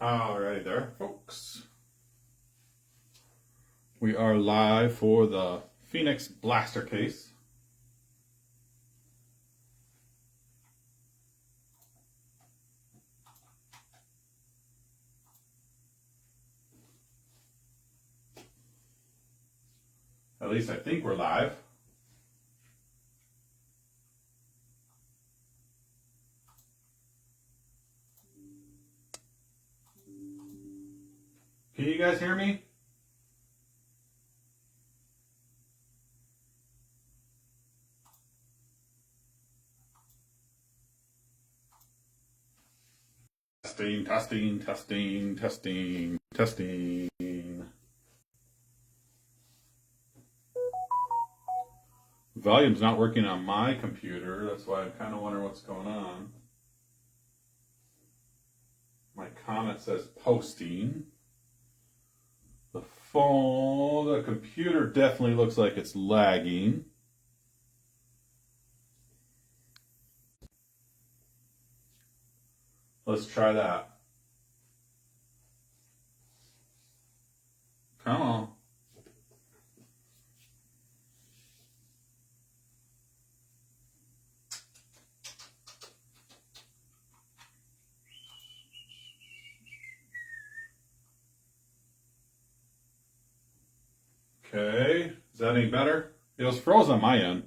Alrighty there, folks. We are live for the Phoenix Blaster case. At least I think we're live. Can you guys hear me? Testing. Volume's not working on my computer. That's why I'm kind of wondering what's going on. My comment says posting. The computer definitely looks like it's lagging. Let's try that. Come on. Okay, is that any better? It was frozen on my end.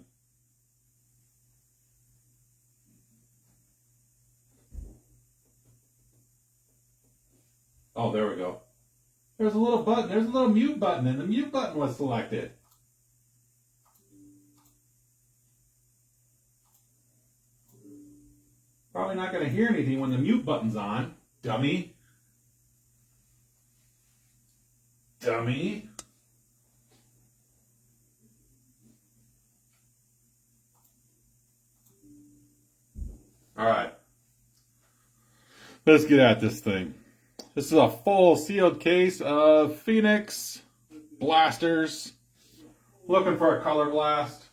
Oh, there we go. There's a little button. There's a little mute button, and the mute button was selected. Probably not going to hear anything when the mute button's on. Dummy. Dummy. All right. Let's get at this thing. This is a full sealed case of Phoenix Blasters. Looking for a color blast.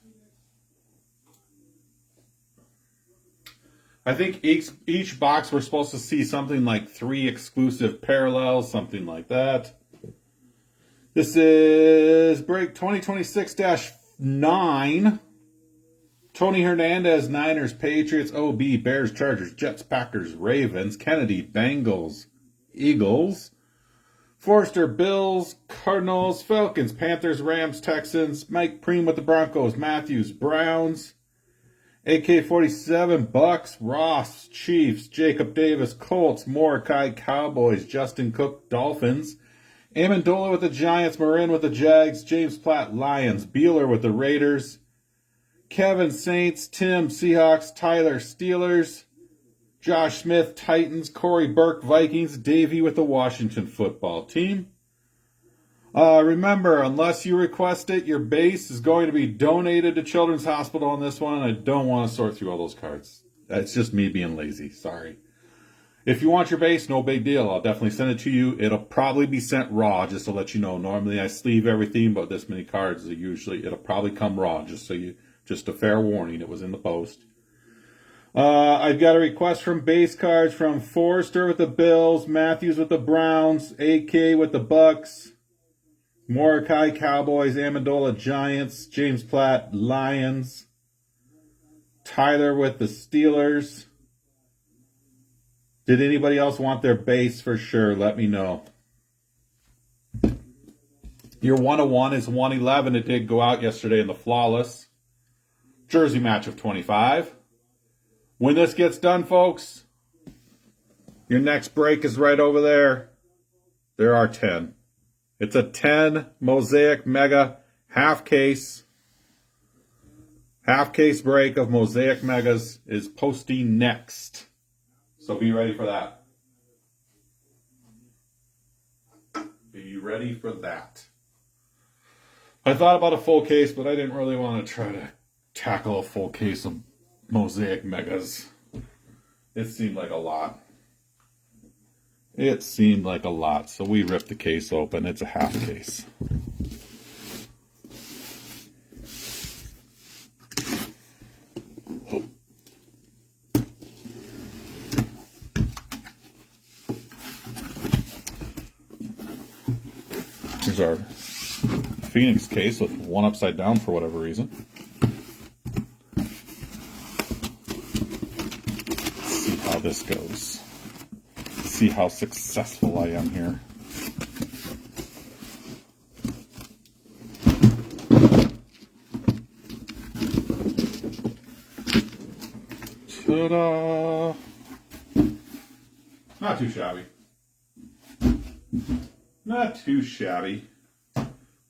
I think each box we're supposed to see something like 3 exclusive parallels, something like that. This is break 2026-9. Tony Hernandez, Niners, Patriots, OB, Bears, Chargers, Jets, Packers, Ravens, Kennedy, Bengals, Eagles, Forrester, Bills, Cardinals, Falcons, Panthers, Rams, Texans, Mike Preem with the Broncos, Matthews, Browns, AK-47, Bucks, Ross, Chiefs, Jacob Davis, Colts, Mordecai, Cowboys, Justin Cook, Dolphins, Amendola with the Giants, Marin with the Jags, James Platt, Lions, Beeler with the Raiders, Kevin, Saints, Tim, Seahawks, Tyler, Steelers, Josh Smith, Titans, Corey Burke, Vikings, Davey with the Washington football team. Remember, unless you request it, your base is going to be donated to Children's Hospital on this one. I don't want to sort through all those cards. That's just me being lazy. Sorry. If you want your base, no big deal. I'll definitely send it to you. It'll probably be sent raw, just to let you know. Normally I sleeve everything, but this many cards, it'll probably come raw, just a fair warning. It was in the post. I've got a request from base cards from Forrester with the Bills, Matthews with the Browns, AK with the Bucks, Mordecai, Cowboys, Amendola, Giants, James Platt, Lions, Tyler with the Steelers. Did anybody else want their base for sure? Let me know. Your 101 is 111. It did go out yesterday in the Flawless Jersey match of 25. When this gets done, folks, your next break is right over there. There are 10. It's a 10 Mosaic Mega half case. Half case break of Mosaic Megas is posting next. So be ready for that. Be ready for that. I thought about a full case, but I didn't really want to try to tackle a full case of Mosaic Megas. It seemed like a lot. So we ripped the case open. It's a half case. Phoenix case with one upside down for whatever reason. Let's see how this goes. See how successful I am here. Ta-da! Not too shabby. Not too shabby.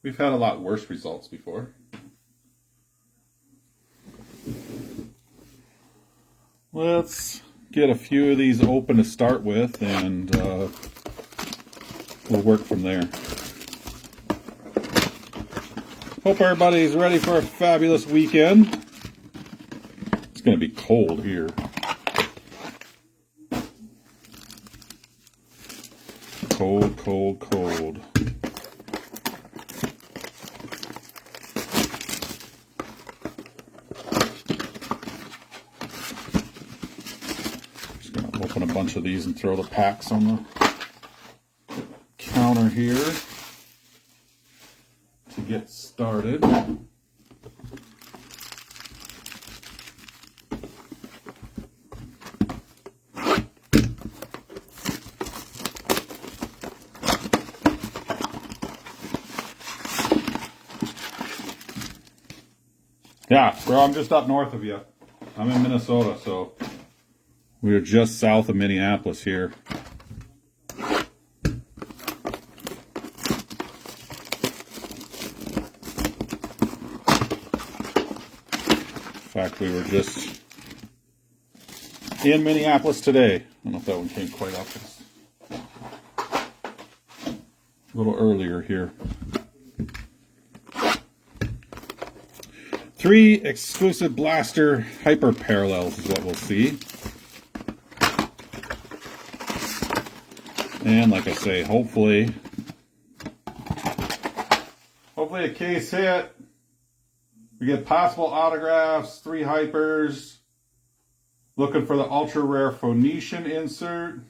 We've had a lot worse results before. Let's get a few of these open to start with, and we'll work from there. Hope everybody's ready for a fabulous weekend. It's going to be cold here. Cold, cold, cold. Just going to open a bunch of these and throw the packs on the counter here to get started. Yeah, bro, I'm just up north of you. I'm in Minnesota, so we're just south of Minneapolis here. In fact, we were just in Minneapolis today. I don't know if that one came quite up. It's a little earlier here. 3 exclusive blaster hyper parallels is what we'll see. And like I say, hopefully a case hit. We get possible autographs, 3 hypers. Looking for the ultra rare Phoenician insert.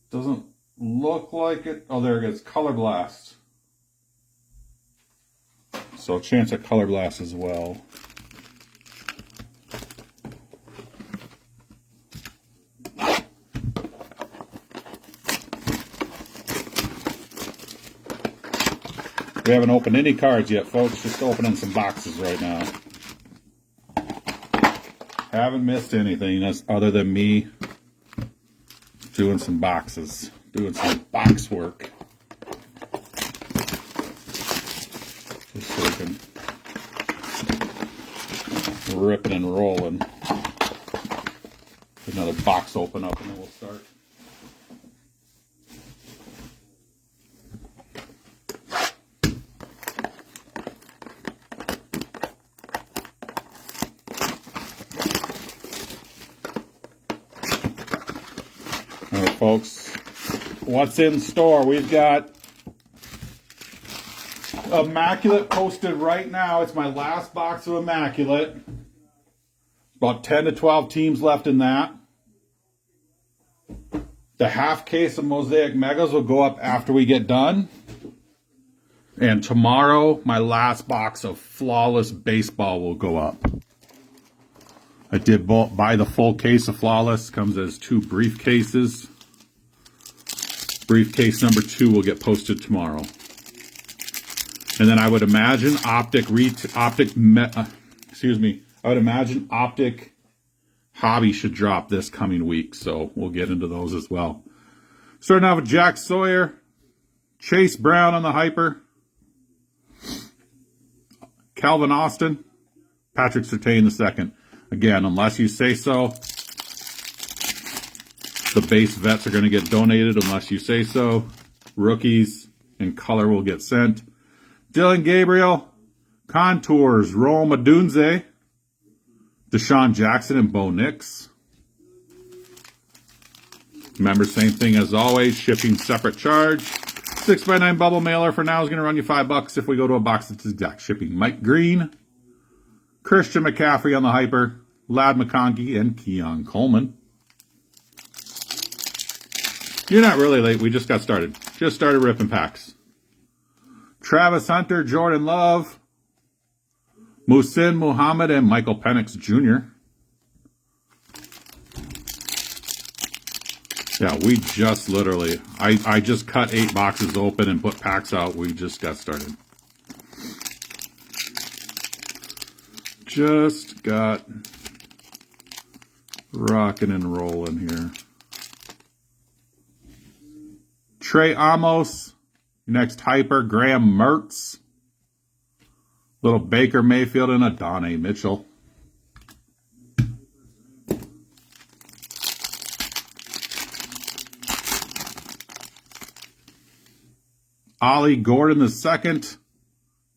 Doesn't look like it. Oh, there it is. Color Blast. So a chance at Color Blast as well. We haven't opened any cards yet, folks. Just opening some boxes right now. Haven't missed anything other than me doing some boxes. Doing some box work. Just so we can rip it and rolling. Another box open up and then we'll start. All right, folks. What's in store? We've got Immaculate posted right now. It's my last box of Immaculate. About 10 to 12 teams left in that. The half case of Mosaic Megas will go up after we get done. And tomorrow, my last box of Flawless Baseball will go up. I did buy the full case of Flawless. Comes as 2 briefcases. Briefcase number 2 will get posted tomorrow. And then I would imagine Optic Hobby should drop this coming week. So we'll get into those as well. Starting out with Jack Sawyer, Chase Brown on the Hyper, Calvin Austin, Patrick Surtain II. Again, unless you say so, the base vets are going to get donated unless you say so. Rookies and color will get sent. Dylan Gabriel, Contours, Rome Odunze, Deshaun Jackson, and Bo Nix. Remember, same thing as always, shipping separate charge. 6x9 bubble mailer for now is going to run you $5 if we go to a box that's exact shipping. Mike Green, Christian McCaffrey on the Hyper, Ladd McConkey, and Keon Coleman. You're not really late. We just got started. Just started ripping packs. Travis Hunter, Jordan Love, Muhsin Muhammad, and Michael Penix Jr. Yeah, we just literally, I just cut 8 boxes open and put packs out. We just got started. Just got rocking and rolling here. Trey Amos, next hyper, Graham Mertz, little Baker Mayfield, and a Donnie Mitchell. Ollie Gordon II,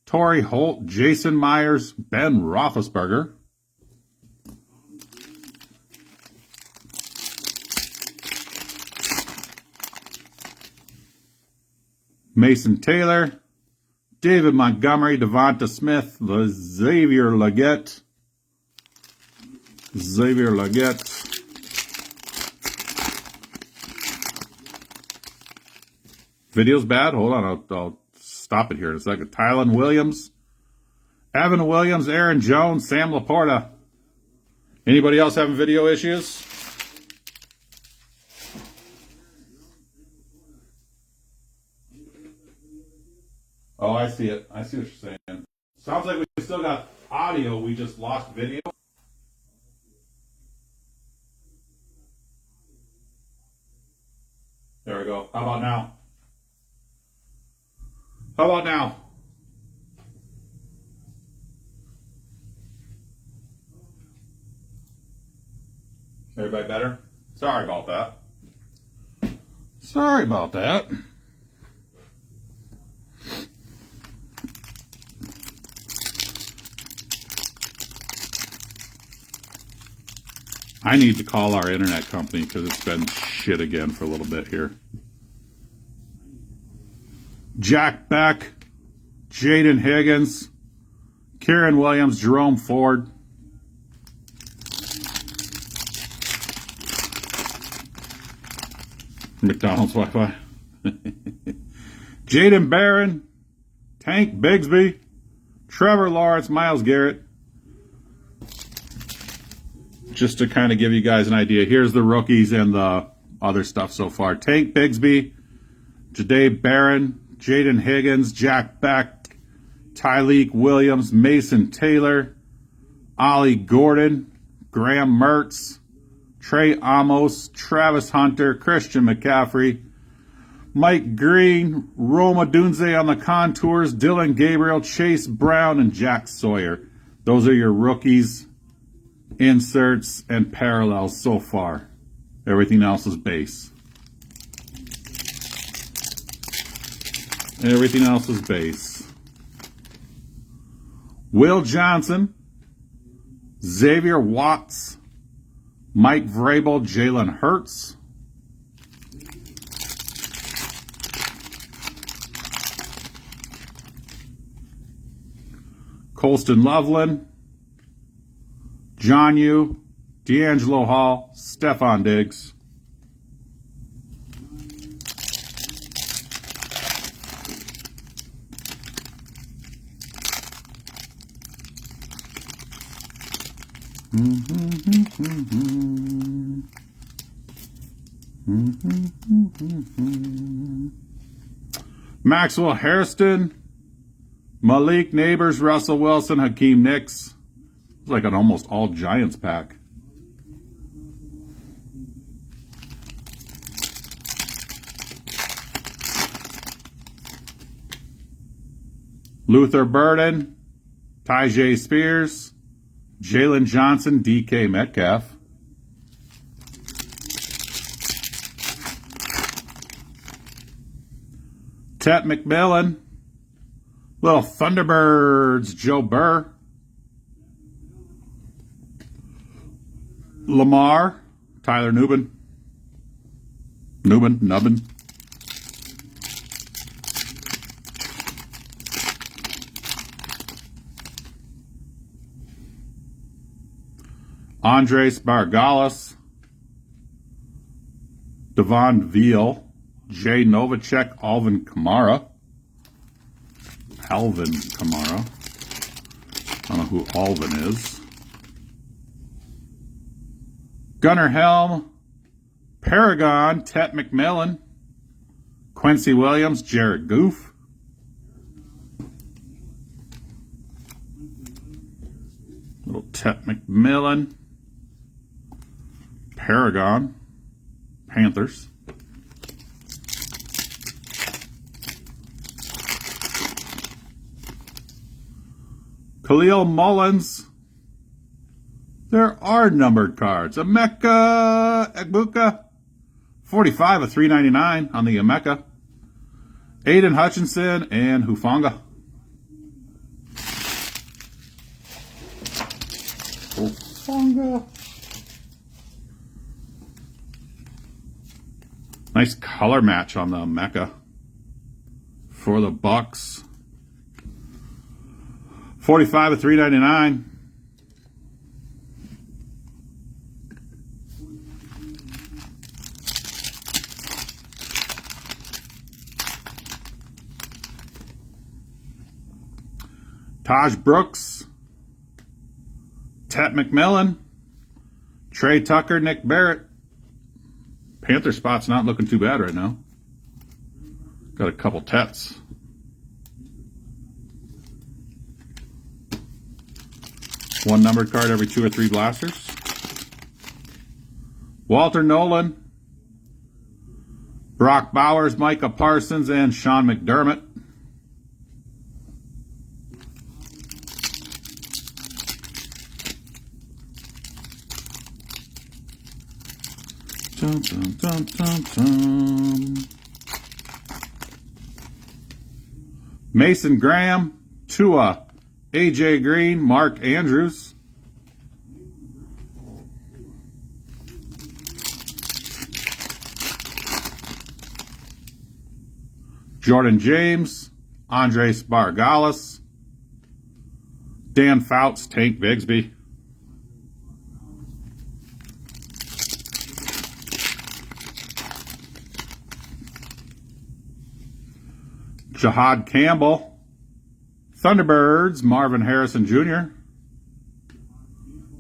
Torrey Holt, Jason Myers, Ben Roethlisberger. Mason Taylor, David Montgomery, Devonta Smith, Xavier Legette. Video's bad? Hold on, I'll stop it here in a second. Tylen Williams, Evan Williams, Aaron Jones, Sam Laporta. Anybody else having video issues? Oh, I see it. I see what you're saying. Sounds like we still got audio. We just lost video. There we go. How about now? How about now? Everybody better? Sorry about that. Sorry about that. I need to call our internet company because it's been shit again for a little bit here. Jack Beck, Jaden Higgins, Kieran Williams, Jerome Ford. McDonald's Wi-Fi. Jaden Barron, Tank Bigsby, Trevor Lawrence, Myles Garrett. Just to kind of give you guys an idea, here's the rookies and the other stuff so far. Tank Bigsby, Jahdae Barron, Jaden Higgins, Jack Beck, Tyleik Williams, Mason Taylor, Ollie Gordon, Graham Mertz, Trey Amos, Travis Hunter, Christian McCaffrey, Mike Green, Roma Dunze on the contours, Dylan Gabriel, Chase Brown, and Jack Sawyer. Those are your rookies, inserts, and parallels so far. Everything else is base. Everything else is base. Will Johnson, Xavier Watts, Mike Vrabel, Jalen Hurts, Colston Loveland, John Yu, D'Angelo Hall, Stephon Diggs. Maxwell Hairston, Malik Neighbors, Russell Wilson, Hakeem Nicks. It's like an almost all Giants pack. Luther Burden, Tyjae Spears, Jalen Johnson, DK Metcalf. Tet McMillan, little Thunderbirds, Joe Burr. Lamar, Tyler Nubbin. Andres Bargalas, Devon Veal, Jay Novacek, Alvin Kamara. I don't know who Alvin is. Gunnar Helm, Paragon, Tet McMillan, Quincy Williams, Jared Goof. Little Tet McMillan, Paragon, Panthers. Khalil Mullins. There are numbered cards. Emeka Egbuka, 45 of 399 on the Emeka. Aiden Hutchinson and Hufanga. Nice color match on the Emeka for the Bucks. 45 of 399. Taj Brooks, Tet McMillan, Trey Tucker, Nick Barrett. Panther spot's not looking too bad right now. Got a couple Tets. One numbered card every 2 or 3 blasters. Walter Nolan, Brock Bowers, Micah Parsons, and Sean McDermott. Dun, dun, dun, dun, dun. Mason Graham, Tua, AJ Green, Mark Andrews. Jordan James, Andres Bargalis, Dan Fouts, Tank Bigsby. Jahad Campbell, Thunderbirds, Marvin Harrison Jr.,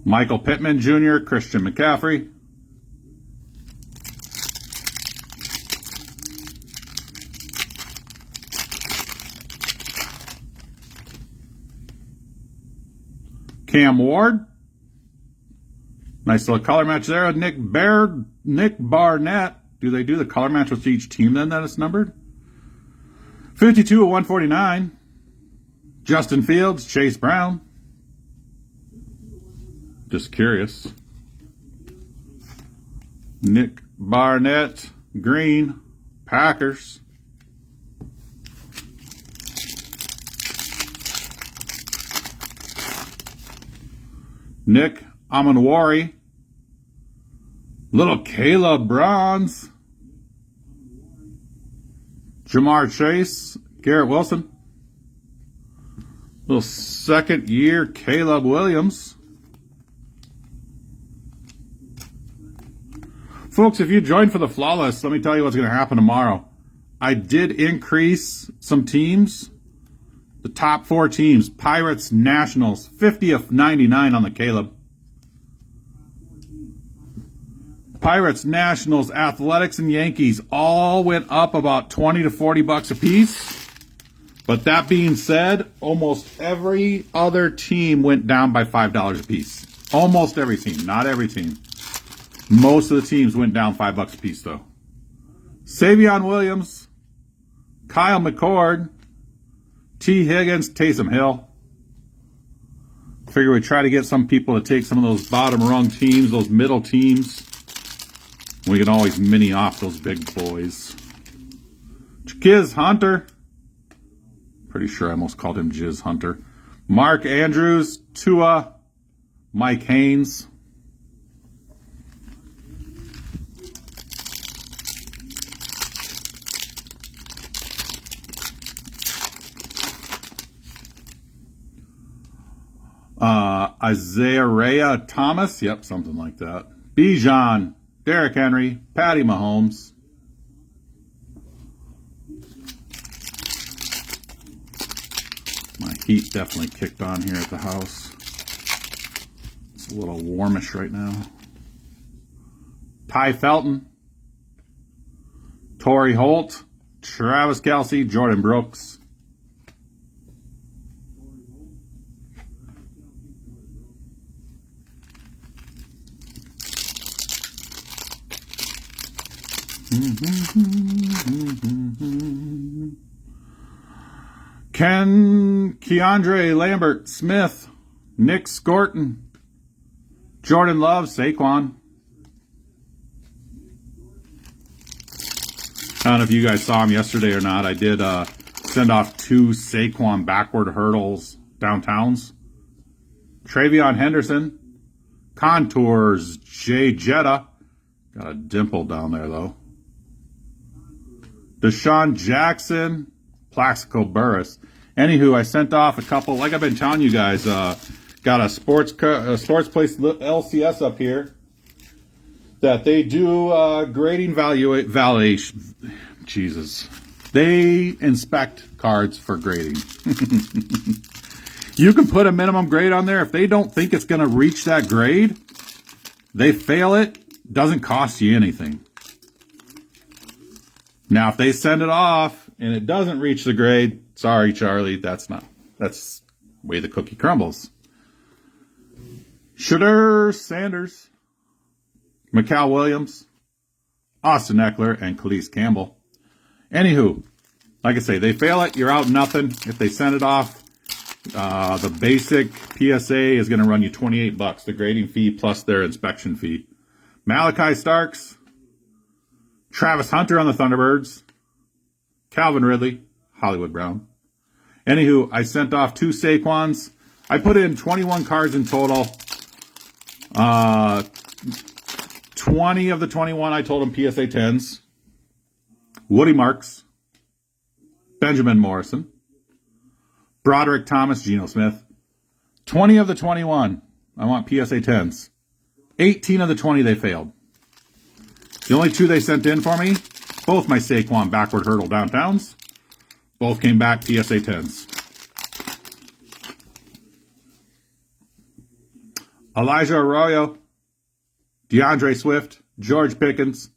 Michael Pittman Jr., Christian McCaffrey, Cam Ward, nice little color match there. Nick Barnett. Do they do the color match with each team then that is numbered? 52 of 149. Justin Fields, Chase Brown. Just curious. Nick Barnett, Green, Packers. Nick Amanwari. Little Caleb Bronze. Jamar Chase, Garrett Wilson. Little second year Caleb Williams. Folks, if you joined for the Flawless, let me tell you what's going to happen tomorrow. I did increase some teams. The top 4 teams, Pirates, Nationals, 50 of 99 on the Caleb. Pirates, Nationals, Athletics, and Yankees all went up about 20 to 40 bucks a piece. But that being said, almost every other team went down by $5 a piece. Almost every team, not every team. Most of the teams went down $5 a piece though. Savion Williams, Kyle McCord, T. Higgins, Taysom Hill. Figure we try to get some people to take some of those bottom rung teams, those middle teams. We can always mini off those big boys. Jiz Hunter. Pretty sure I almost called him Jiz Hunter. Mark Andrews, Tua, Mike Haynes. Isaiah Rhea Thomas. Yep, something like that. Bijan, Derrick Henry, Patty Mahomes, Heat definitely kicked on here at the house. It's a little warmish right now. Ty Felton, Torrey Holt, Travis Kelce, Jordan Brooks. Keandre Lambert Smith, Nick Scorton, Jordan Love, Saquon. I don't know if you guys saw him yesterday or not. I did send off 2 Saquon backward hurdles downtowns. Travion Henderson, Contours, Jay Jetta. Got a dimple down there, though. Deshaun Jackson, Plaxico Burress. Anywho, I sent off a couple, like I've been telling you guys, got a sports place LCS up here that they do grading validation. Jesus. They inspect cards for grading. You can put a minimum grade on there. If they don't think it's going to reach that grade, they fail it. Doesn't cost you anything. Now, if they send it off and it doesn't reach the grade, sorry, Charlie, that's the way the cookie crumbles. Shedeur Sanders, Mikal Williams, Austin Eckler, and Khalees Campbell. Anywho, like I say, they fail it, you're out nothing. If they send it off, the basic PSA is going to run you $28, the grading fee plus their inspection fee. Malachi Starks, Travis Hunter on the Thunderbirds, Calvin Ridley, Hollywood Brown. Anywho, I sent off 2 Saquons. I put in 21 cards in total. 20 of the 21 I told them PSA 10s. Woody Marks, Benjamin Morrison, Broderick Thomas, Geno Smith. 20 of the 21 I want PSA 10s. 18 of the 20 they failed. The only 2 they sent in for me, both my Saquon backward hurdle downtowns, both came back PSA 10s. Elijah Arroyo, DeAndre Swift, George Pickens,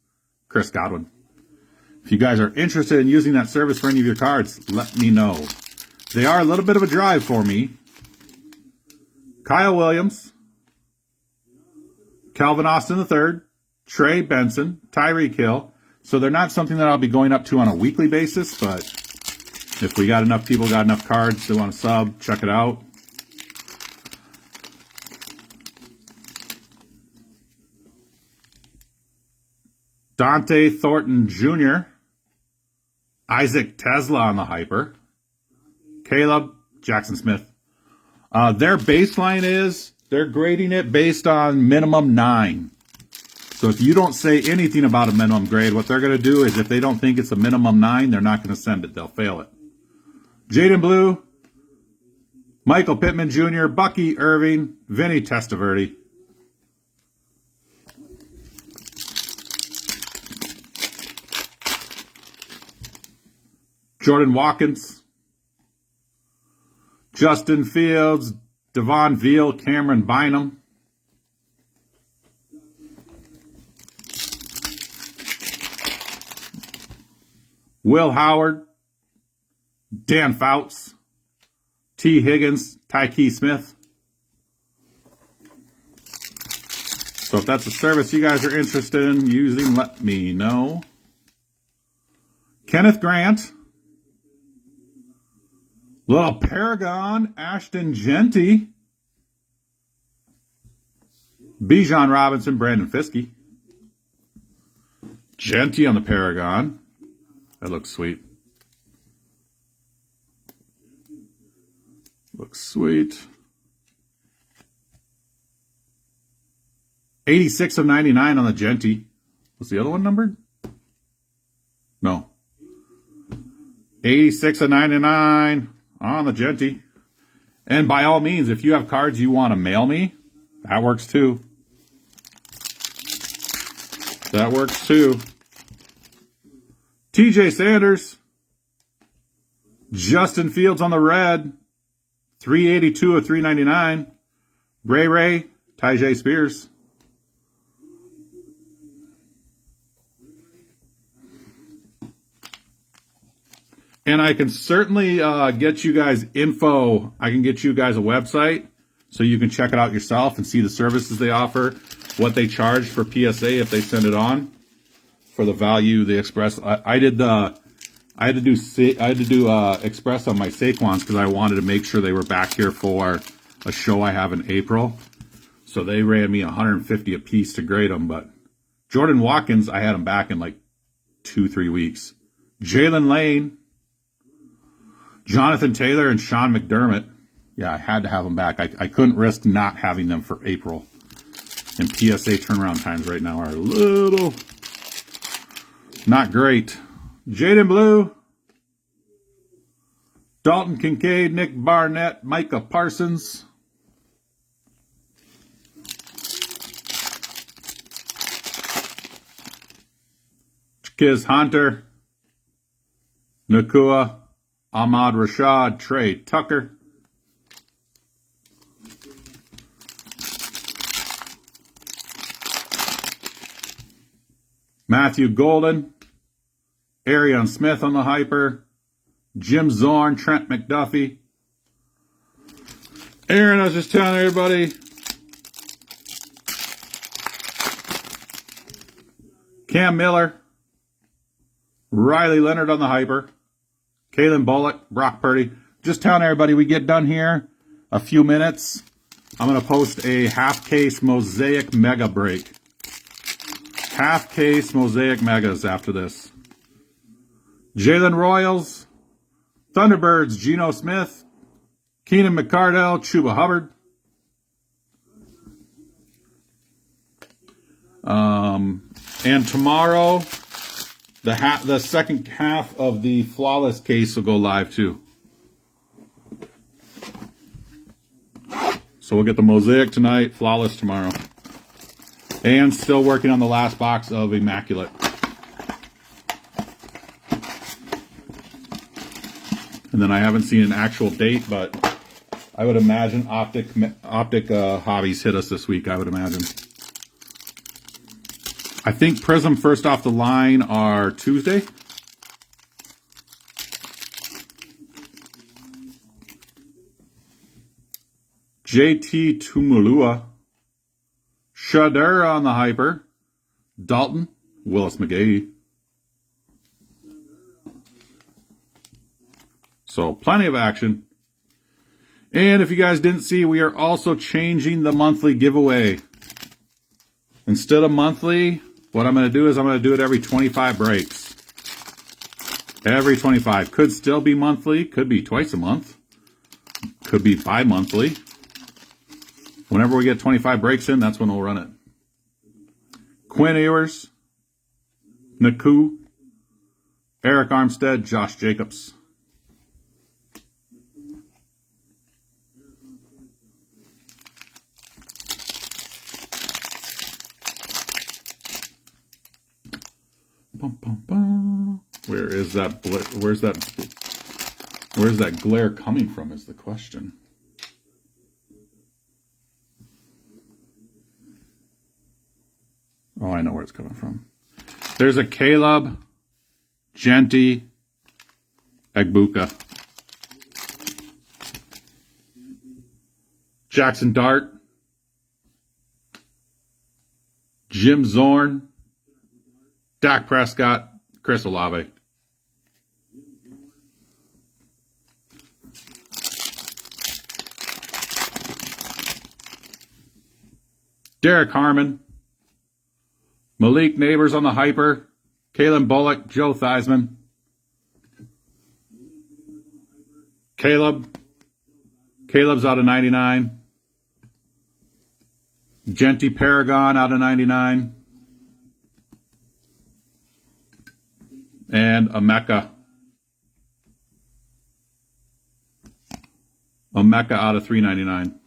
Chris Godwin. If you guys are interested in using that service for any of your cards, let me know. They are a little bit of a drive for me. Kyle Williams, Calvin Austin III, Trey Benson, Tyreek Hill. So they're not something that I'll be going up to on a weekly basis, but if we got enough people, got enough cards, they want to sub, check it out. Dante Thornton Jr., Isaac Tesla on the Hyper, Caleb, Jaxson Smith. Their baseline is, they're grading it based on minimum 9. So if you don't say anything about a minimum grade, what they're going to do is if they don't think it's a minimum 9, they're not going to send it. They'll fail it. Jaden Blue, Michael Pittman Jr., Bucky Irving, Vinny Testaverde. Jordan Watkins, Justin Fields, Devon Veal, Cameron Bynum. Will Howard, Dan Fouts, T. Higgins, Tyke Smith. So if that's a service you guys are interested in using, let me know. Kenneth Grant, Little Paragon, Ashton Jeanty, Bijan Robinson, Brandon Fiskey. Jeanty on the Paragon. That looks sweet. Looks sweet. 86 of 99 on the Jeanty. Was the other one numbered? No. 86 of 99 on the Jeanty. And by all means, if you have cards you want to mail me, that works too. That works too. TJ Sanders, Justin Fields on the red, 382 of 399. Ray, Tyjae Spears. And I can certainly get you guys info. I can get you guys a website so you can check it out yourself and see the services they offer, what they charge for PSA if they send it on, for the value they express. I had to do express on my Saquons because I wanted to make sure they were back here for a show I have in April. So they ran me $150 a piece to grade them. But Jordan Watkins, I had him back in like 2-3 weeks. Jalen Lane, Jonathan Taylor, and Sean McDermott. Yeah, I had to have them back. I couldn't risk not having them for April. And PSA turnaround times right now are a little not great. Jaden Blue, Dalton Kincaid, Nick Barnett, Micah Parsons. Chikiz Hunter, Nakua, Ahmad Rashad, Trey Tucker. Matthew Golden, Arion Smith on the hyper, Jim Zorn, Trent McDuffie. Aaron, I was just telling everybody, Cam Miller, Riley Leonard on the hyper, Kalen Bullock, Brock Purdy. Just telling everybody we get done here, a few minutes, I'm going to post a half-case Mosaic Mega break. Half-case Mosaic Megas after this. Jalen Royals, Thunderbirds, Geno Smith, Keenan McCardell, Chuba Hubbard. And tomorrow, the second half of the Flawless case will go live too. So we'll get the Mosaic tonight, Flawless tomorrow. And still working on the last box of Immaculate. And then I haven't seen an actual date, but I would imagine Optic Hobbies hit us this week, I would imagine. I think Prism first off the line are Tuesday. JT Tumulua. Shedeur on the hyper. Dalton. Willis McGahee. So plenty of action. And if you guys didn't see, we are also changing the monthly giveaway. Instead of monthly, what I'm going to do is I'm going to do it every 25 breaks. Every 25. Could still be monthly. Could be twice a month. Could be bi-monthly. Whenever we get 25 breaks in, that's when we'll run it. Quinn Ewers, Naku, Eric Armstead, Josh Jacobs. Bum, bum, bum. Where's that glare coming from is the question. Oh, I know where it's coming from. There's a Caleb, Jeanty, Egbuka. Jaxson Dart, Jim Zorn, Dak Prescott, Chris Olave. Derek Harmon, Malik Neighbors on the hyper, Kalen Bullock, Joe Theismann. Caleb's out of 99. Jeanty Paragon out of 99. And Emeka out of 399.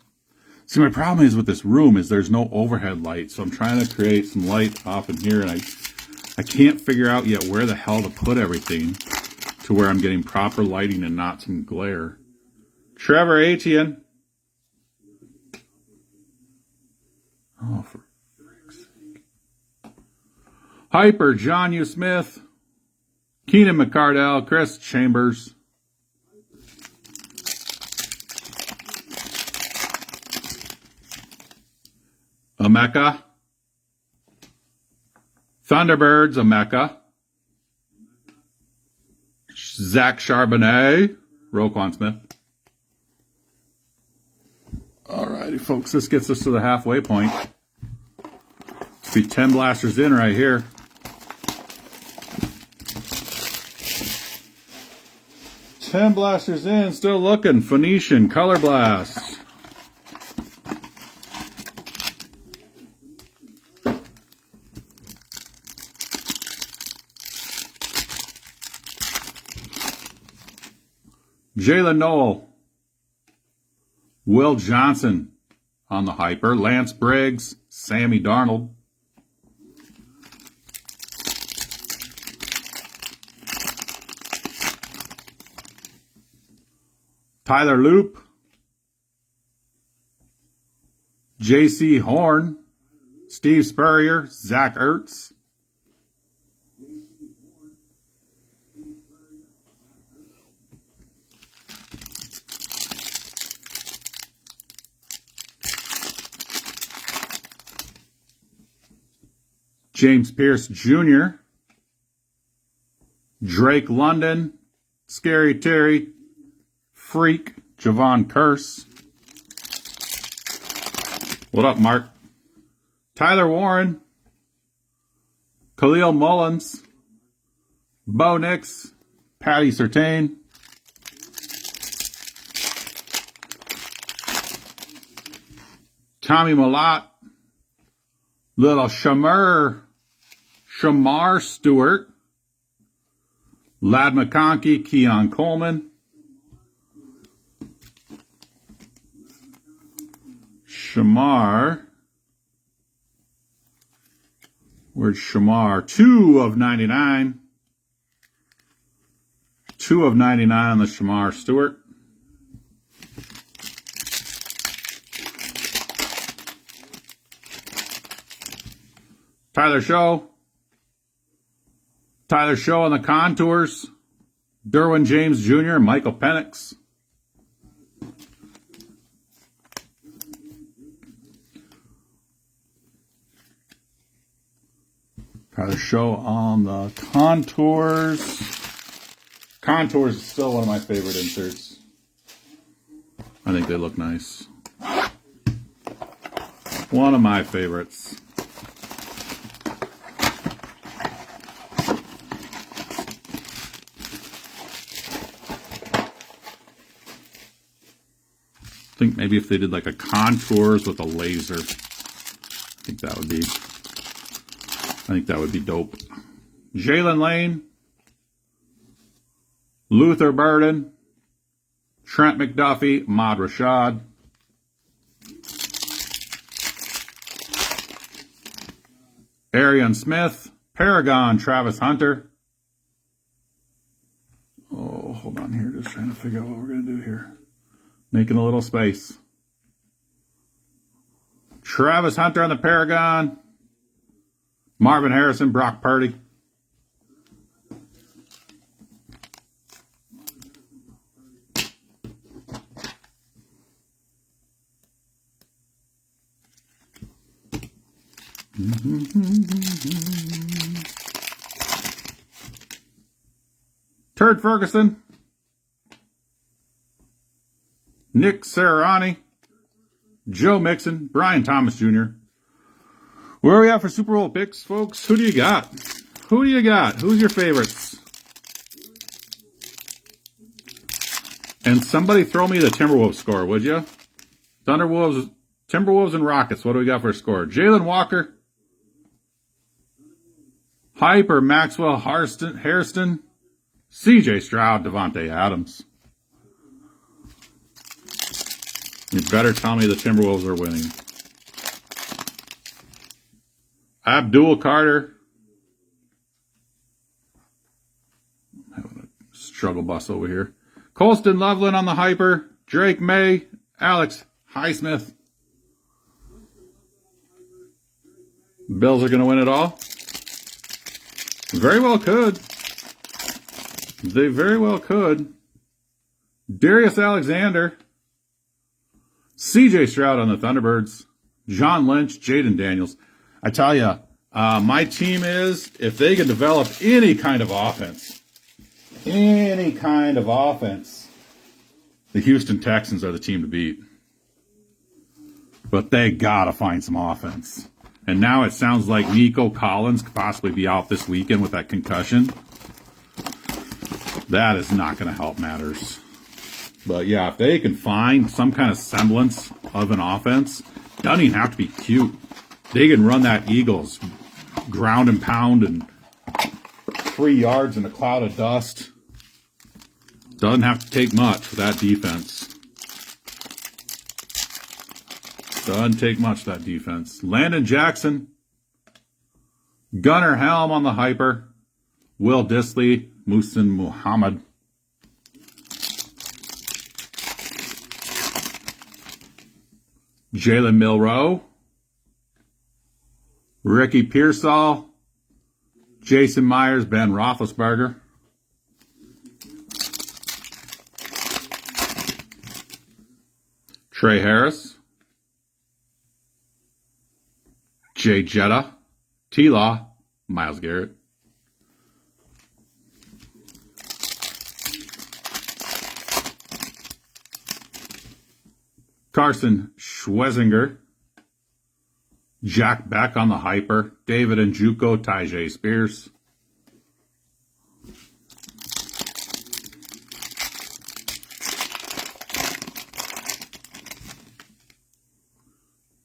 See, my problem is with this room is there's no overhead light, so I'm trying to create some light off in here, and I can't figure out yet where the hell to put everything to where I'm getting proper lighting and not some glare. Trevor Etienne. Oh, for frick's sake. Hyper, John U. Smith. Keenan McCardell, Chris Chambers. Emeka. Thunderbirds, Emeka. Zach Charbonnet, Roquan Smith. Alrighty, folks, this gets us to the halfway point. Let's be 10 blasters in right here. Ten blasters in, still looking. Phoenician, Color Blast. Jalen Noel. Will Johnson on the Hyper. Lance Briggs. Sammy Darnold. Tyler Loop. J.C. Horn. Steve Spurrier. Zach Ertz. James Pierce Jr., Drake London, Scary Terry, Freak, Javon Curse. What up, Mark? Tyler Warren, Khalil Mullins, Bo Nix, Patty Surtain, Tommy Malott, Little Shamar Stewart, Lad McConkey, Keon Coleman, Shamar, where's Shamar? 2 of 99. 2 of 99 on the Shamar Stewart. Tyler Shough. Tyler Shough on the contours. Derwin James Jr., Michael Penix. Tyler Shough on the contours. Contours is still one of my favorite inserts. I think they look nice. One of my favorites. I think maybe if they did like a contours with a laser, I think that would be dope. Jalen Lane, Luther Burden, Trent McDuffie, Ahmad Rashad, Arian Smith, Paragon, Travis Hunter. Oh, hold on here, just trying to figure out what we're going to do here. Making a little space. Travis Hunter on the Paragon. Marvin Harrison, Brock Purdy. Turd Ferguson. Nick Sirianni, Joe Mixon, Brian Thomas Jr. Where are we at for Super Bowl picks, folks? Who do you got? Who do you got? Who's your favorites? And somebody throw me the Timberwolves score, would you? Timberwolves and Rockets. What do we got for a score? Jalen Walker, Hyper, Maxwell Hairston, CJ Stroud, Devontae Adams. You better tell me the Timberwolves are winning. Abdul Carter. I'm having a struggle bus over here. Colston Loveland on the Hyper. Drake May, Alex Highsmith. Bills are going to win it all. Very well could. They very well could. Darius Alexander. CJ Stroud on the Thunderbirds. John Lynch, Jaden Daniels. I tell you, my team is, if they can develop any kind of offense, the Houston Texans are the team to beat. But they got to find some offense. And now it sounds like Nico Collins could possibly be out this weekend with that concussion. That is not going to help matters. But yeah, if they can find some kind of semblance of an offense, doesn't even have to be cute. They can run that Eagles ground and pound and 3 yards in a cloud of dust. Doesn't have to take much for that defense. Doesn't take much, that defense. Landon Jackson. Gunnar Helm on the hyper. Will Disley. Muhsin Muhammad. Jalen Milroe. Ricky Pearsall. Jason Myers. Ben Roethlisberger. Trey Harris. Jay Jetta. T-Law. Myles Garrett. Carson Schwezinger. Jack Beck on the hyper. David Njoku, Tyjae Spears.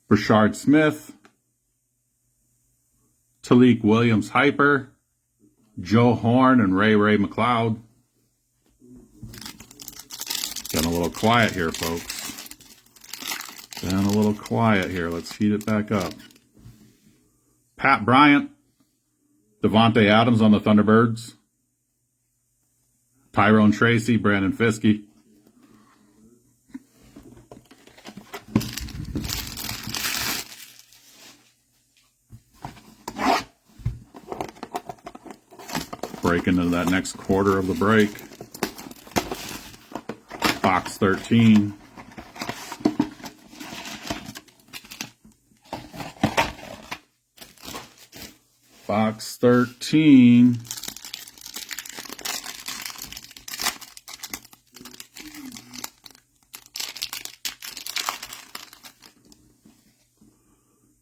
Brashard Smith. Talik Williams hyper. Joe Horn and Ray McLeod. Getting a little quiet here, folks. Getting a little quiet here. Let's heat it back up. Pat Bryant. Devontae Adams on the Thunderbirds. Tyrone Tracy, Brandon Fiske. Break into that next quarter of the break. Box 13. Box 13.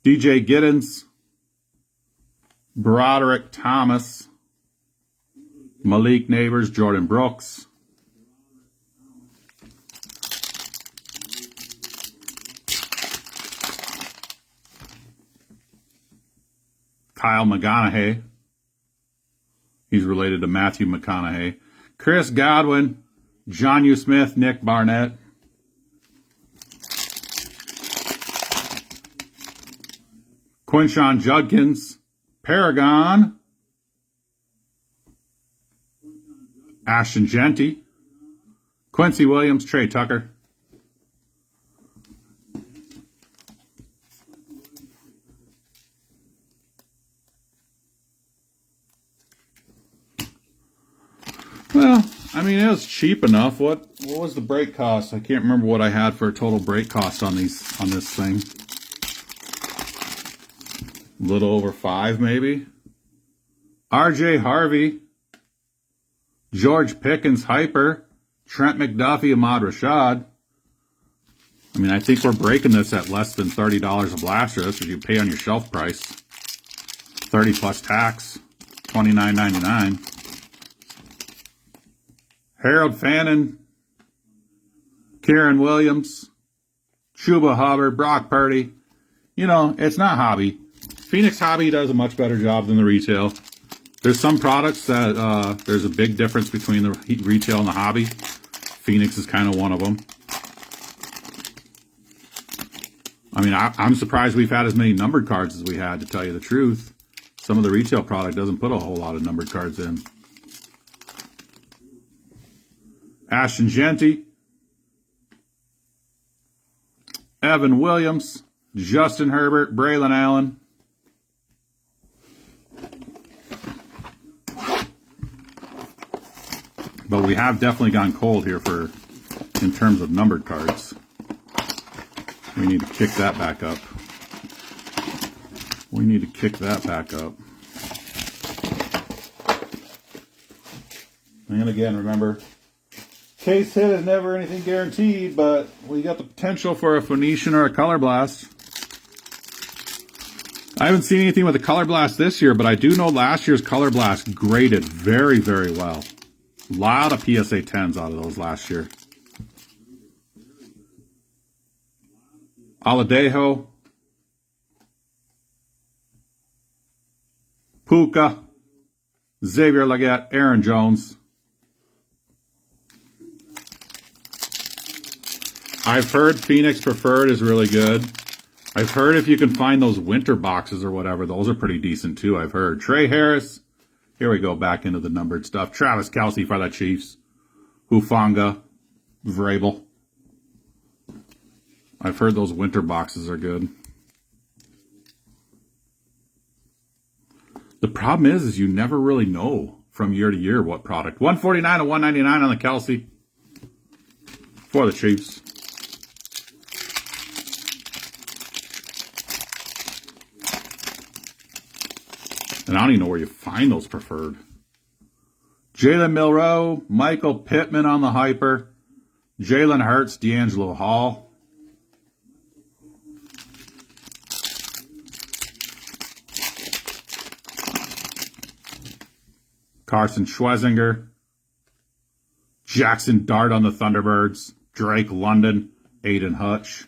DJ Giddens. Broderick Thomas. Malik Neighbors, Jordan Brooks. Kyle McConaughey. He's related to Matthew McConaughey. Chris Godwin, John U. Smith, Nick Barnett. Quinshawn Judkins, Paragon. Ashton Jeanty. Quincy Williams, Trey Tucker. Well, I mean, it was cheap enough. What was the break cost? I can't remember what I had for a total break cost on this thing. A little over $5 maybe. RJ Harvey. George Pickens, hyper. Trent McDuffie, Ahmad Rashad. I mean, I think we're breaking this at less than $30 a blaster. That's what you pay on your shelf price. 30 plus tax. $29.99. Harold Fannin. Kieran Williams. Chuba Hubbard. Brock Purdy. You know, it's not hobby. Phoenix Hobby does a much better job than the retail. There's some products that there's a big difference between the retail and the hobby. Phoenix is kind of one of them. I mean, I'm surprised we've had as many numbered cards as we had, to tell you the truth. Some of the retail product doesn't put a whole lot of numbered cards in. Ashton Jeanty. Evan Williams, Justin Herbert, Braylon Allen. But we have definitely gone cold here in terms of numbered cards. We need to kick that back up. And again, remember, case hit is never anything guaranteed, but we got the potential for a Phoenician or a Color Blast. I haven't seen anything with a Color Blast this year, but I do know last year's Color Blast graded very, very well. A lot of PSA 10s out of those last year. Aladejo, Puka, Xavier Legette, Aaron Jones. I've heard Phoenix Preferred is really good. I've heard if you can find those winter boxes or whatever, those are pretty decent too, I've heard. Trey Harris. Here we go, back into the numbered stuff. Travis Kelce for the Chiefs. Hufanga. Vrabel. I've heard those winter boxes are good. The problem is you never really know from year to year what product. 149 and 199 on the Kelce for the Chiefs. And I don't even know where you find those preferred. Jalen Milroe, Michael Pittman on the Hyper, Jalen Hurts, D'Angelo Hall. Carson Schwezinger, Jackson Dart on the Thunderbirds, Drake London, Aiden Hutch.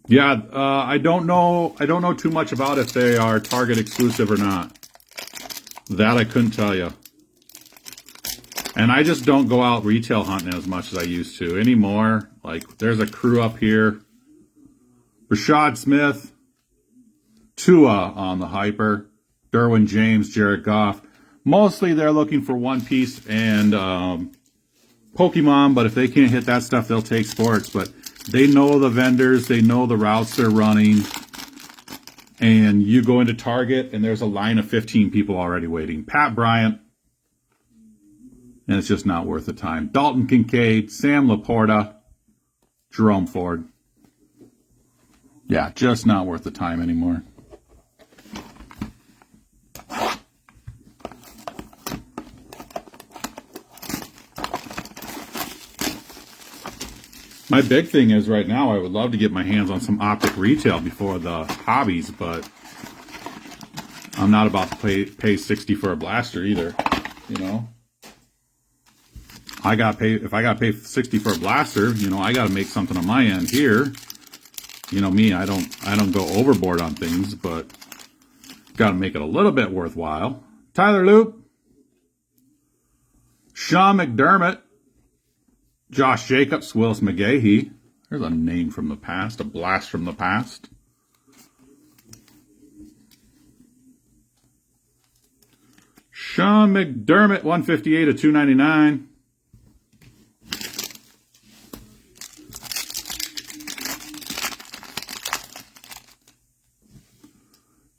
Yeah, I don't know too much about if they are Target exclusive or not. That I couldn't tell you. And I just don't go out retail hunting as much as I used to anymore. Like, there's a crew up here. Rashad Smith, Tua on the Hyper, Derwin James, Jared Goff. Mostly they're looking for One Piece and Pokemon, but if they can't hit that stuff, they'll take sports. But they know the vendors, they know the routes they're running, and you go into Target and there's a line of 15 people already waiting. Pat Bryant, and it's just not worth the time. Dalton Kincaid, Sam Laporta, Jerome Ford. Yeah, just not worth the time anymore. My big thing is right now I would love to get my hands on some optic retail before the hobbies, but I'm not about to pay 60 for a blaster either, you know. If I got to pay 60 for a blaster, you know, I got to make something on my end here. You know me, I don't go overboard on things, but got to make it a little bit worthwhile. Tyler Loop, Sean McDermott, Josh Jacobs, Willis McGahee. There's a name from the past, a blast from the past. Sean McDermott, 158 of 299.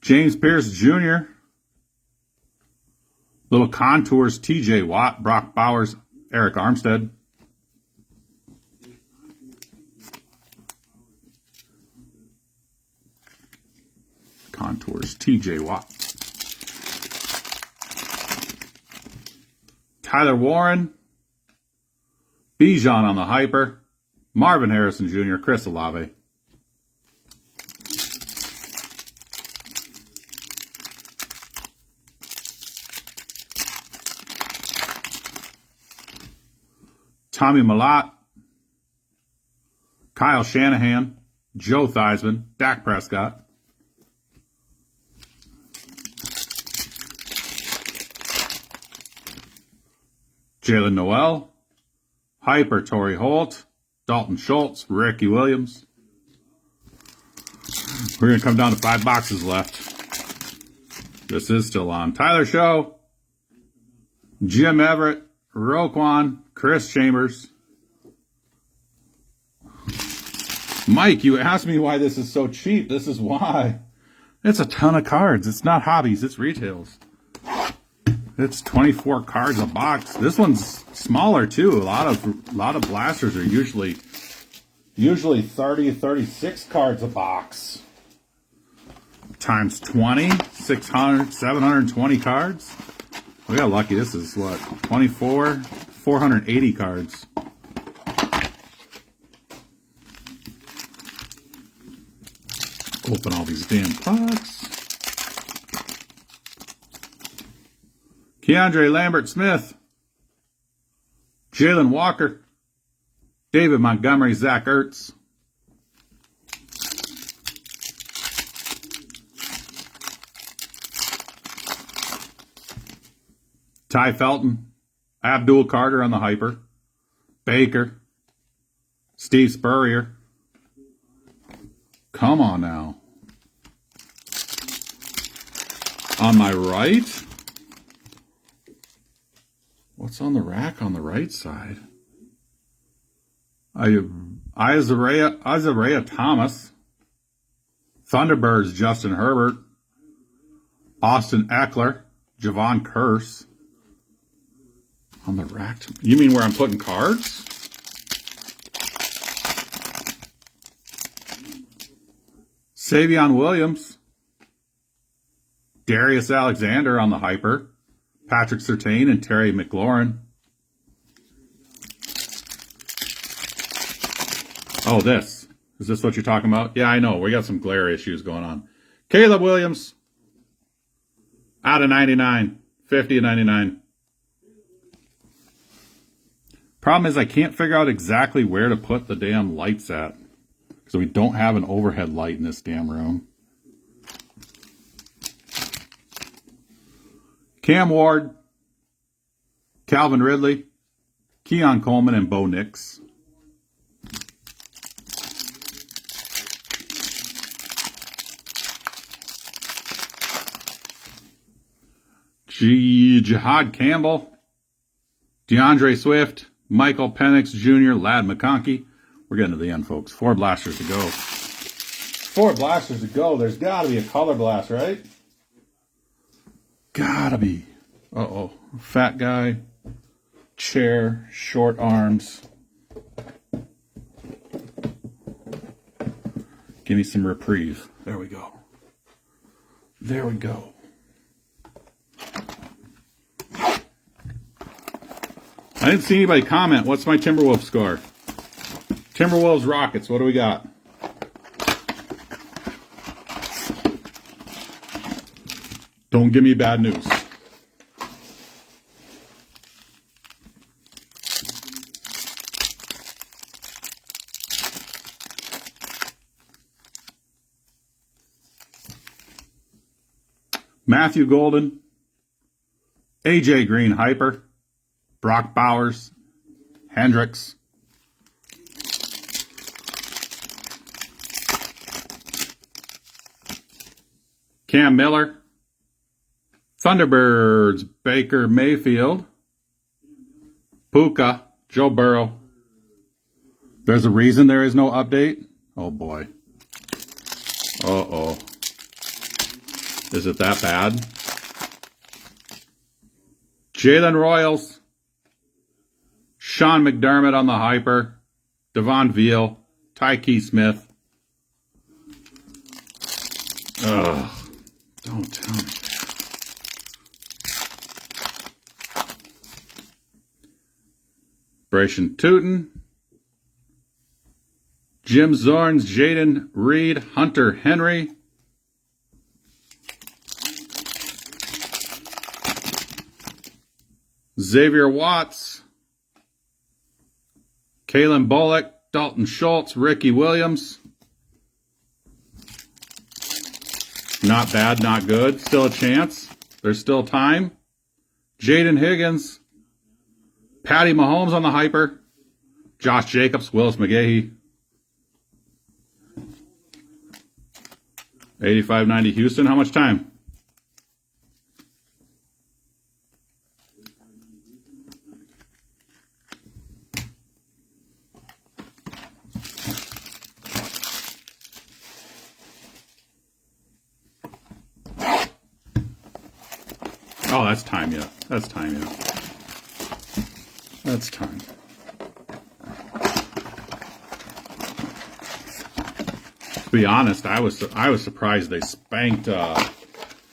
James Pierce Jr. Little contours, TJ Watt, Brock Bowers, Eric Armstead. Contours, TJ Watt. Tyler Warren. Bijan on the Hyper. Marvin Harrison Jr., Chris Olave. Tommy Malott, Kyle Shanahan, Joe Theismann, Dak Prescott. Jalen Noel, Hyper Torrey Holt, Dalton Schultz, Ricky Williams. We're going to come down to 5 boxes left. This is still on. Tyler Shough, Jim Everett, Roquan, Chris Chambers. Mike, you asked me why this is so cheap. This is why. It's a ton of cards. It's not hobbies, it's retails. It's 24 cards a box. This one's smaller too. A lot of blasters are usually 30, 36 cards a box. Times 20, 600, 720 cards. We got lucky. This is what, 24, 480 cards. Open all these damn packs. Keandre Lambert-Smith, Jalen Walker, David Montgomery, Zach Ertz, Ty Felton, Abdul Carter on the Hyper, Baker, Steve Spurrier. Come on now. On my right? What's on the rack on the right side? Isaiah Thomas. Thunderbirds, Justin Herbert. Austin Eckler. Javon Curse. On the rack? You mean where I'm putting cards? Savion Williams. Darius Alexander on the Hyper. Patrick Surtain and Terry McLaurin. Oh, this. Is this what you're talking about? Yeah, I know. We got some glare issues going on. Caleb Williams. Out of 99. 50 of 99. Problem is I can't figure out exactly where to put the damn lights at. Because we don't have an overhead light in this damn room. Cam Ward, Calvin Ridley, Keon Coleman, and Bo Nix. Jihad Campbell, DeAndre Swift, Michael Penix Jr., Ladd McConkey. We're getting to the end, folks. 4 blasters to go. 4 blasters to go. There's got to be a color blast, right? Gotta be. Uh-oh. Fat guy. Chair. Short arms. Give me some reprieve. There we go. There we go. I didn't see anybody comment. What's my Timberwolves score? Timberwolves Rockets. What do we got? Don't give me bad news. Matthew Golden, AJ Green Hyper, Brock Bowers, Hendricks, Cam Miller, Thunderbirds, Baker Mayfield, Puka, Joe Burrow. There's a reason there is no update? Oh boy. Uh-oh. Is it that bad? Jalen Royals, Sean McDermott on the Hyper, Devon Veal, Tyke Smith. Ugh. Don't tell me. Bryson Tootin, Jim Zorns, Jaden Reed, Hunter Henry, Xavier Watts, Kalen Bullock, Dalton Schultz, Ricky Williams. Not bad, not good. Still a chance. There's still time. Jaden Higgins, Patty Mahomes on the Hyper, Josh Jacobs, Willis McGahee. 85-90 Houston. How much time? Oh, that's time yet. That's time yet. That's time. To be honest, I was surprised they spanked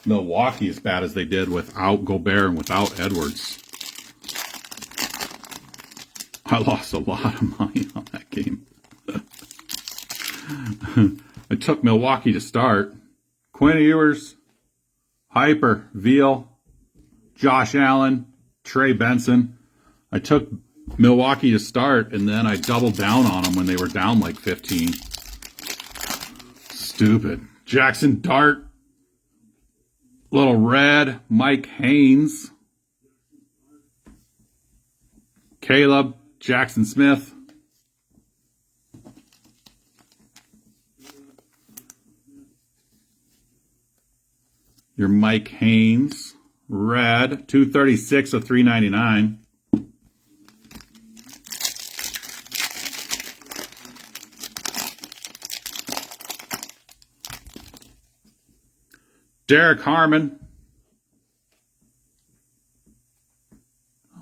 Milwaukee as bad as they did without Gobert and without Edwards. I lost a lot of money on that game. I took Milwaukee to start. Quinn Ewers, Hyper, Veal, Josh Allen, Trey Benson. I took Milwaukee to start, and then I doubled down on them when they were down like 15. Stupid. Jaxson Dart, Little Red, Mike Haynes, Caleb, Jackson Smith, your Mike Haynes, red, 236 of 399. Derek Harmon.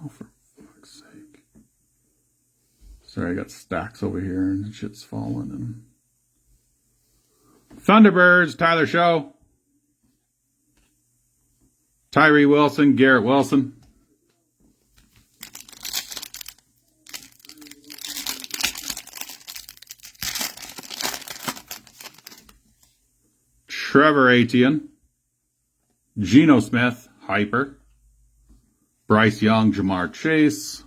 Oh, for fuck's sake. Sorry, I got stacks over here and shit's falling. And Thunderbirds, Tyler Shough. Tyree Wilson, Garrett Wilson. Trevor Etienne. Geno Smith, Hyper. Bryce Young, Jamar Chase.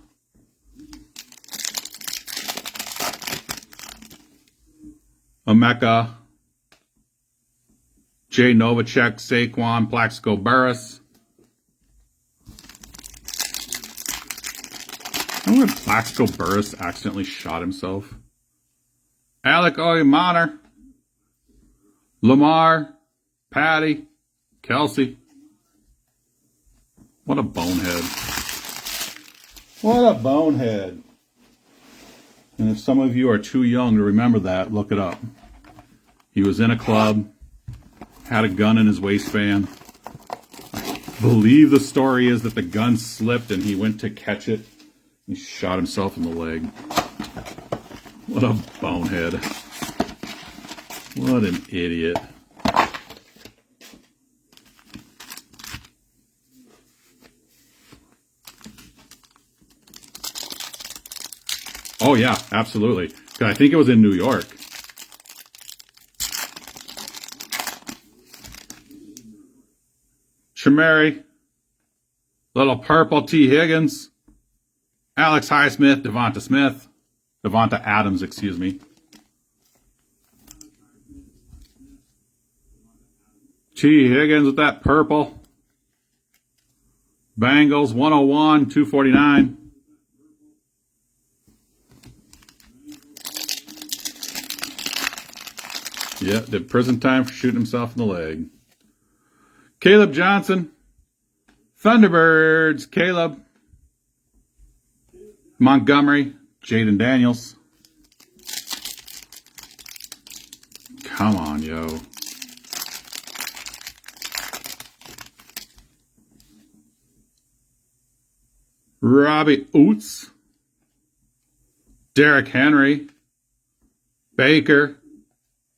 Emeka. Jay Novacek, Saquon, Plaxico Burress. I wonder if Plaxico Burress accidentally shot himself. Alec Oyemana. Lamar. Patty. Kelsey. What a bonehead. What a bonehead. And if some of you are too young to remember that, look it up. He was in a club, had a gun in his waistband. I believe the story is that the gun slipped and he went to catch it. He shot himself in the leg. What a bonehead. What an idiot. Oh, yeah, absolutely. I think it was in New York. Shamari. Little Purple T. Higgins. Alex Highsmith, Devonta Adams, excuse me. T. Higgins with that purple. Bengals, 101, 249. Yeah, did prison time for shooting himself in the leg. Caleb Johnson. Thunderbirds, Caleb. Montgomery, Jaden Daniels. Come on, yo. Robbie Oots. Derrick Henry. Baker.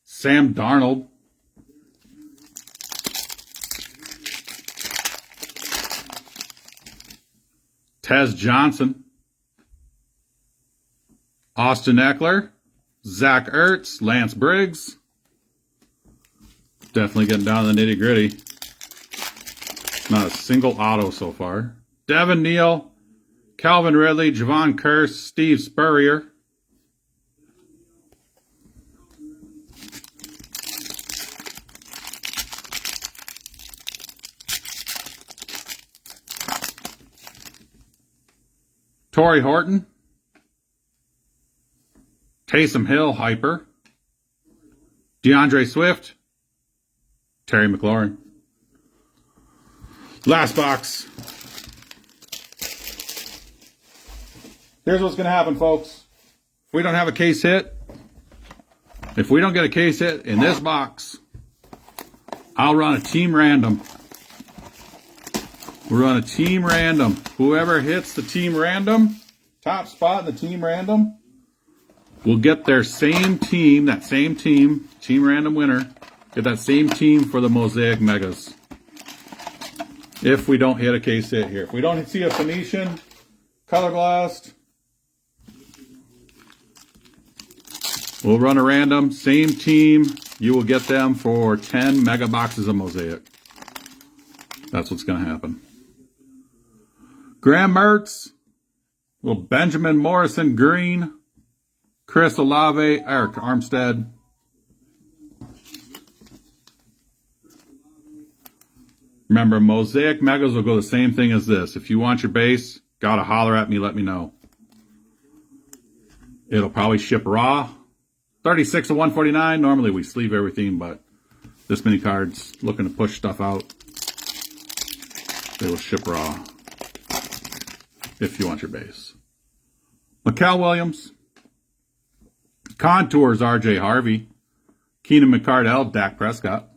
Sam Darnold. Tez Johnson. Austin Eckler. Zach Ertz. Lance Briggs. Definitely getting down to the nitty gritty. Not a single auto so far. Devin Neal. Calvin Ridley. Javon Curse. Steve Spurrier. Torrey Horton. Taysom Hill, Hyper. DeAndre Swift. Terry McLaurin. Last box. Here's what's going to happen, folks. If we don't have a case hit, if we don't get a case hit in this box, I'll run a team random. We're on a team random. Whoever hits the team random, top spot in the team random, will get their same team, that same team, team random winner, get that same team for the Mosaic Megas. If we don't hit a case hit here. If we don't see a Phoenician, color glassed, we'll run a random, same team. You will get them for 10 mega boxes of Mosaic. That's what's going to happen. Graham Mertz, little Benjamin Morrison green, Chris Olave, Eric Armstead. Remember, Mosaic Megas will go the same thing as this. If you want your base, gotta holler at me, let me know. It'll probably ship raw. 36 of 149. Normally we sleeve everything, but this many cards, looking to push stuff out, they will ship raw. If you want your base. Mikel Williams. Contours, R.J. Harvey. Keenan McCardell, Dak Prescott.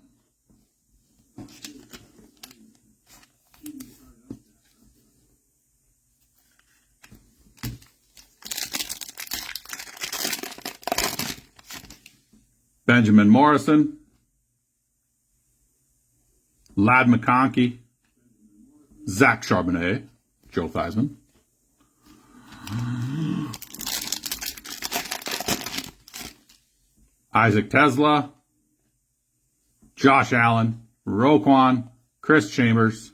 Benjamin Morrison. Ladd McConkey. Zach Charbonnet. Joe Theismann. Isaac Tesla, Josh Allen, Roquan, Chris Chambers.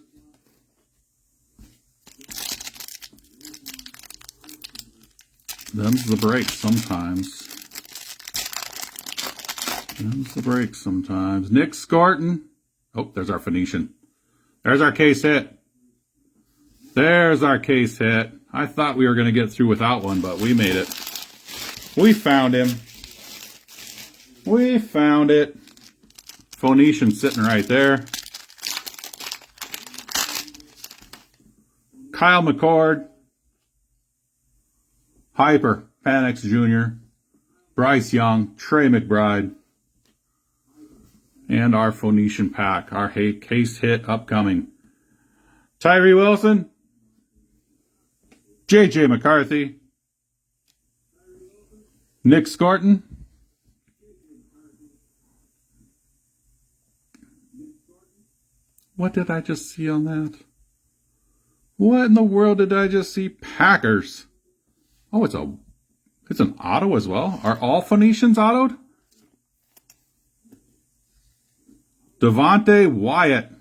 Them's the break sometimes. Them's the break sometimes. Nick Scorton. Oh, there's our Phoenician. There's our case hit. There's our case hit. I thought we were going to get through without one, but we made it. We found him. We found it. Phoenician sitting right there. Kyle McCord. Hyper. Penix Jr. Bryce Young. Trey McBride. And our Phoenician pack. Our case hit upcoming. Tyree Wilson. J.J. McCarthy. Nick Scorton. What did I just see on that? What in the world did I just see? Packers. Oh, it's an auto as well. Are all Phoenicians autoed? Devontae Wyatt.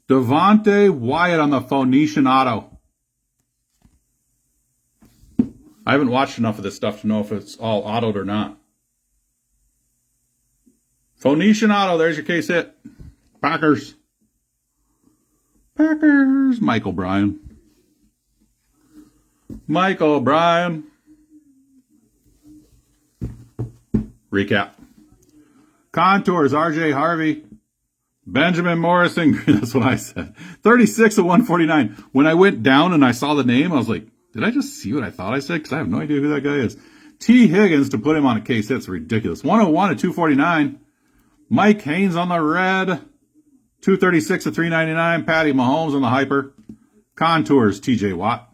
Devontae Wyatt on the Phoenician auto. I haven't watched enough of this stuff to know if it's all autoed or not. Phoenician auto, there's your case hit. Packers. Packers. Michael Bryan. Michael Bryan. Recap. Contours, R.J. Harvey. Benjamin Morrison. That's what I said. 36 of 149. When I went down and I saw the name, I was like, did I just see what I thought I said? Because I have no idea who that guy is. T. Higgins to put him on a case hit's ridiculous. 101 of 249. Mike Haynes on the red. 236 of 399. Patty Mahomes on the hyper. Contours, TJ Watt.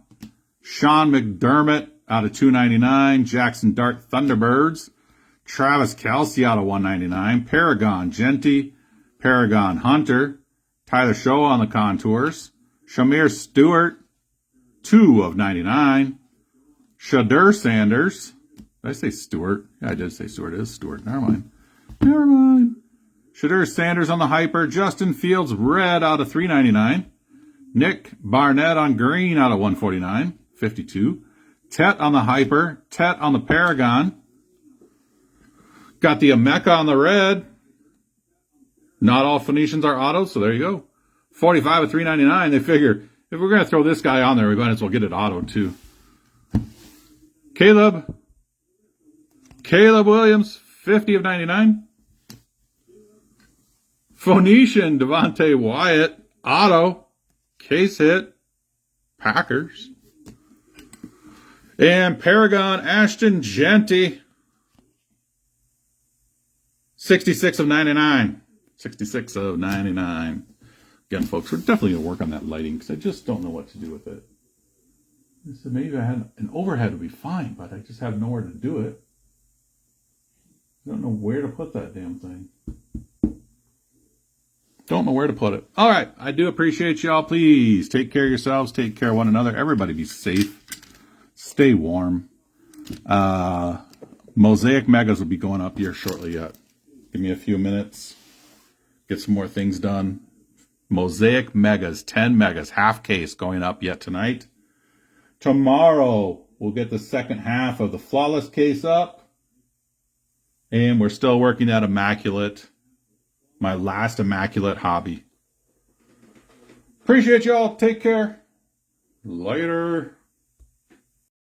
Sean McDermott out of 299. Jaxson Dart Thunderbirds. Travis Kelce out of 199. Paragon Jeanty. Paragon Hunter. Tyler Shough on the contours. Shamir Stewart. 2 of 99. Shedeur Sanders. Did I say Stewart? Yeah, I did say Stewart. It is Stewart. Never mind. Never mind. Shedeur Sanders on the hyper. Justin Fields red out of 399. Nick Barnett on green out of 149. 52. Tet on the hyper. Tet on the Paragon. Got the Emeka on the red. Not all Phoenicians are autos, so there you go. 45 of 399. They figure if we're going to throw this guy on there, we might as well get it auto too. Caleb Williams, 50 of 99. Phoenician Devontae Wyatt, auto, case hit, Packers. And Paragon Ashton Jeanty, 66 of 99. 66 of 99. Again, folks, we're definitely going to work on that lighting because I just don't know what to do with it. I said maybe I had an overhead would be fine, but I just have nowhere to do it. I don't know where to put that damn thing. Don't know where to put it. All right. I do appreciate y'all. Please take care of yourselves. Take care of one another. Everybody be safe. Stay warm. Mosaic Megas will be going up here shortly yet. Give me a few minutes. Get some more things done. Mosaic Megas, 10 megas, half case going up yet tonight. Tomorrow, we'll get the second half of the Flawless case up. And we're still working at Immaculate. My last Immaculate hobby. Appreciate y'all. Take care. Later.